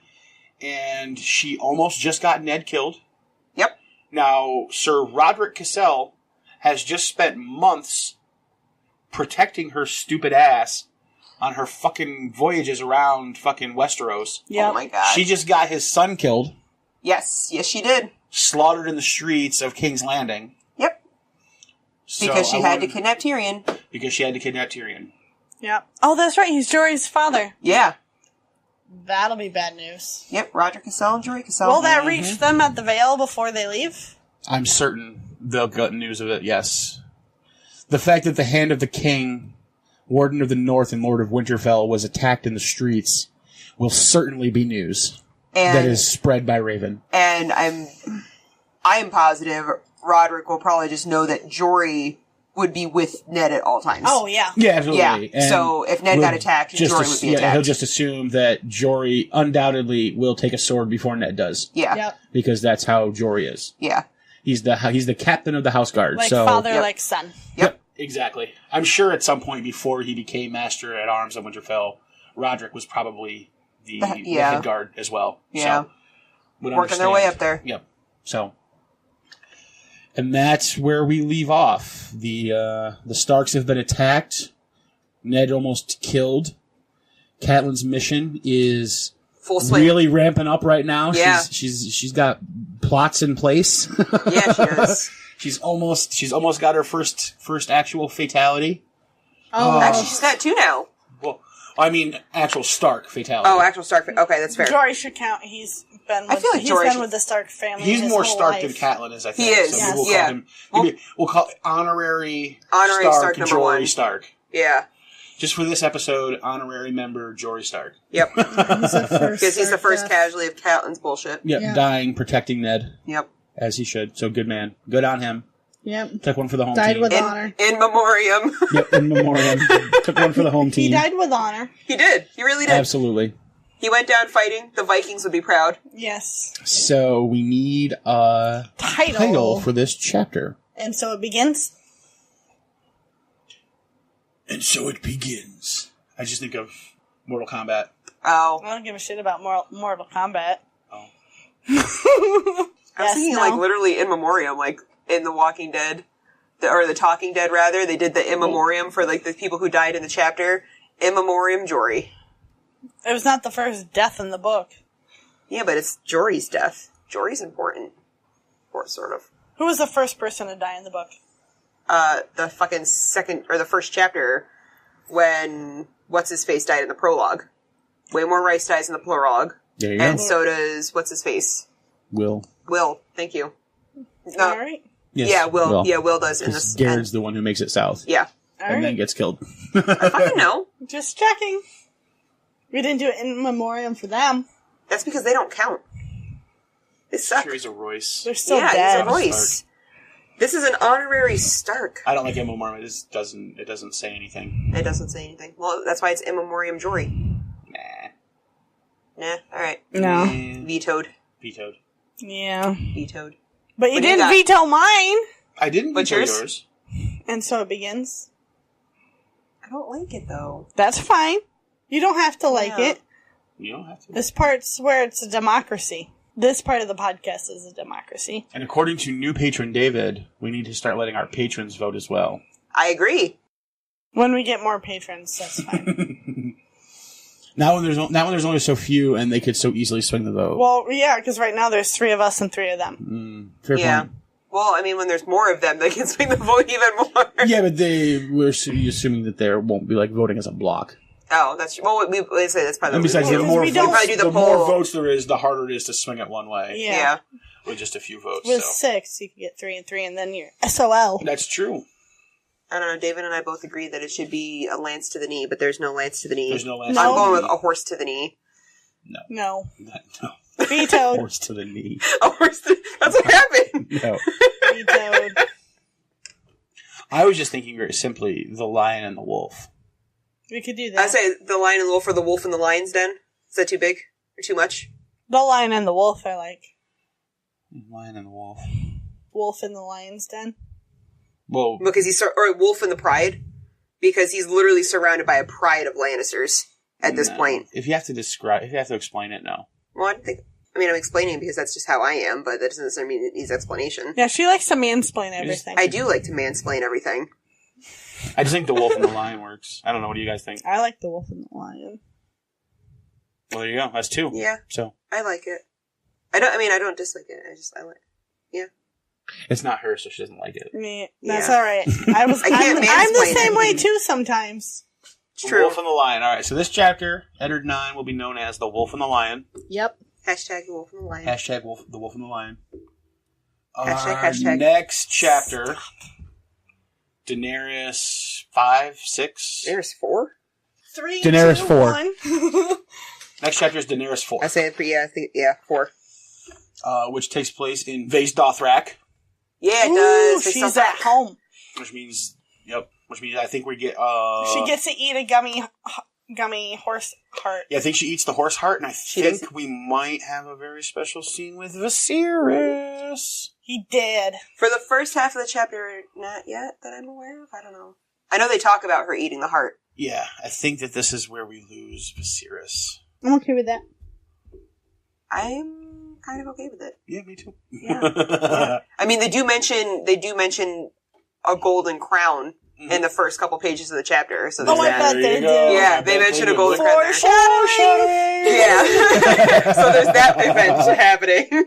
and she almost just got Ned killed. Yep. Now, Sir Roderick Cassell has just spent months protecting her stupid ass on her fucking voyages around fucking Westeros. Yep. Oh my god. She just got his son killed, Yes, she did. slaughtered in the streets of King's Landing. Yep. So Because she I had to wanted- kidnap Tyrion. Because she had to kidnap Tyrion. Yep. Oh, that's right, he's Jory's father. Yeah. That'll be bad news. Yep, Roger Cassell and Jory Cassell. Will that reach them at the Vale before they leave? I'm certain they'll get news of it, yes. The fact that the Hand of the King, Warden of the North and Lord of Winterfell, was attacked in the streets will certainly be news And, that is spread by Raven. and I am positive Roderick will probably just know that Jory would be with Ned at all times. Oh, yeah. Yeah, absolutely. Yeah, And so if Ned will got attacked, just Jory would be attacked. He'll just assume that Jory undoubtedly will take a sword before Ned does. Yeah. Yep. Because that's how Jory is. Yeah. He's the captain of the House Guard. Like so father, Yep. like son. Yep. Exactly. I'm sure at some point before he became Master at Arms of Winterfell, Roderick was probably the head guard as well. Yeah. So, would Working their way understand. up there. Yep. So, and that's where we leave off. The Starks have been attacked. Ned almost killed. Catelyn's mission is Full swing. really ramping up right now. Yeah. She's got plots in place. Yeah, she does. She's almost got her first actual fatality. Oh, Actually, she's got 2 now. Well, I mean, actual Stark fatality. Oh, actual Stark. Okay, that's fair. Jory should count. He's been I feel like Jory been should- with the Stark family. He's his more whole Stark life. than Catelyn is, I think. He is, So yes. maybe we'll Yeah. call him. Maybe we'll call it honorary Stark number Jory 1. Stark. Yeah. Just for this episode, honorary member Jory Stark. Yep. Because Because he's the first casualty of Catelyn's bullshit. Yep, Yeah. dying, protecting Ned, Yep. as he should. So good man. Good on him. Yep. Took one for the home Died team. with honor. In memoriam. Yep, in memoriam. Took one for the home team. He died with honor. He did. He really did. Absolutely. He went down fighting. The Vikings would be proud. Yes. So we need a title for this chapter. And so it begins. And so it begins. I just think of Mortal Kombat. Oh. I don't give a shit about Mortal Kombat. Oh. I was thinking, like, literally in memoriam, like, in The Walking Dead, or The Talking Dead, rather. They did the in memoriam for, like, the people who died in the chapter. In memoriam Jory. It was not the first death in the book. Yeah, but it's Jory's death. Jory's important. Or sort of. Who was the first person to die in the book? The fucking second, or the first chapter, when What's-His-Face died in the prologue. Waymore Rice dies in the prologue. There you And go. so does What's-His-Face. Will. Will, thank you. No, All right. Yes, yeah, Will. Yeah, Will does in Because this. Garrett's the one who makes it south. Yeah. All And then right. gets killed. I fucking know. Just checking. We didn't do it in memoriam for them. That's because they don't count. They suck. Sure, he's a Royce. They're still Yeah, dead. he's a Royce. This is an honorary Stark. I don't like in memoriam. It doesn't say anything. It doesn't say anything. Well, that's why it's in memoriam Jory. Nah. Nah, alright. No. Vetoed. Vetoed. Yeah. Vetoed. But you What do you didn't got? veto mine. I didn't What's veto yours? yours. And so it begins. I don't like it, though. That's fine. You don't have to like Yeah. it. You don't have to. This part's where it's a democracy. This part of the podcast is a democracy. And according to new patron David, we need to start letting our patrons vote as well. I agree. When we get more patrons, that's fine. Now when there's only so few, and they could so easily swing the vote. Well, yeah, because right now there's 3 of us and 3 of them. Fair Yeah. point. Well, I mean, when there's more of them, they can swing the vote even more. Yeah, but we're assuming that there won't be like voting as a block. Oh, that's well. We say that's probably. And besides, what the we more do. we don't- probably do the more poll. votes there is, the harder it is to swing it one way. Yeah. Yeah. With just a few votes. With So. 6, you can get 3 and 3, and then you're SOL. That's true. I don't know. David and I both agree that it should be a lance to the knee, but there's no lance to the knee. There's no last. No. I'm going with a horse to the knee. No. No. Vetoed. Horse to the knee. A horse. That's what happened. No. Vetoed. I was just thinking very simply, the lion and the wolf. We could do I that. say the lion and the wolf, or the wolf and the lion's den. Is that too big or too much? The Lion and the Wolf, I like. Lion and the wolf. Wolf in the Lion's Den. Well, Because or wolf and the pride, because he's literally surrounded by a pride of Lannisters at this no. point. If you have to explain it, no. Well, I mean, I'm explaining because that's just how I am, but that doesn't necessarily mean it needs explanation. Yeah, she likes to mansplain everything. I do like to mansplain everything. I just think the wolf and the lion works. I don't know. What do you guys think? I like the Wolf and the Lion. Well, there you go. That's 2. Yeah, So I like it. I don't dislike it. I like. Yeah. it's not her, so she doesn't like it. Yeah, that's Yeah. alright. I can't I'm the mansplain same it. way too sometimes. It's The true. wolf and the lion. All right. So this chapter, Eddard 9, will be known as the wolf and the lion. Yep. Hashtag the wolf and the lion. Hashtag the wolf and the lion. Hashtag. Next chapter. Daenerys 5, 6. There's 4. 3, Daenerys 2, 4. 1. Next chapter is Daenerys 4. I say it, I think 4. Which takes place in Vase Dothrak. Yeah, it Ooh, does. They she's still- at home. Which means I think we get, She gets to eat a gummy horse heart. yeah, I think she eats the horse heart, and I does. think we might have a very special scene with Viserys. He did. For the first half of the chapter, not yet that I'm aware of. I don't know. I know they talk about her eating the heart. Yeah, I think that this is where we lose Viserys. I'm okay with that. I'm kind of okay with it. Yeah, me too. Yeah. I mean, they do mention a golden crown in the first couple pages of the chapter. So there's Oh, I that. bet There they you do. go. Yeah, I they bet mentioned a do. golden crown there. Foreshadowing! Yeah. So there's that event happening.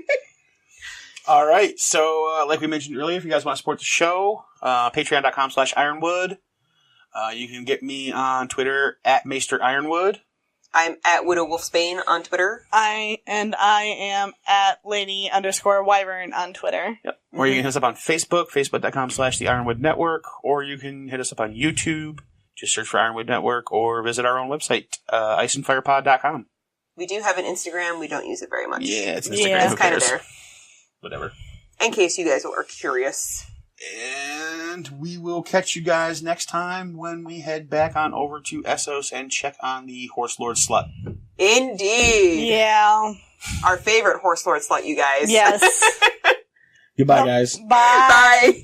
All right. So, like we mentioned earlier, if you guys want to support the show, patreon.com/Ironwood. You can get me on Twitter at Maester Ironwood. I'm at Widow Wolfsbane on Twitter. I am at Lady_Wyvern on Twitter. Yep. Or you can hit us up on Facebook, facebook.com/the Ironwood Network, or you can hit us up on YouTube. Just search for Ironwood Network, or visit our own website, IceAndFirePod.com. We do have an Instagram. We don't use it very much. Yeah, it's Instagram. Yeah. It's kind of there. Whatever. In case you guys are curious. And we will catch you guys next time when we head back on over to Essos and check on the Horse Lord Slut. Indeed. Yeah. Our favorite Horse Lord Slut, you guys. Yes. Goodbye, guys. Bye. Bye.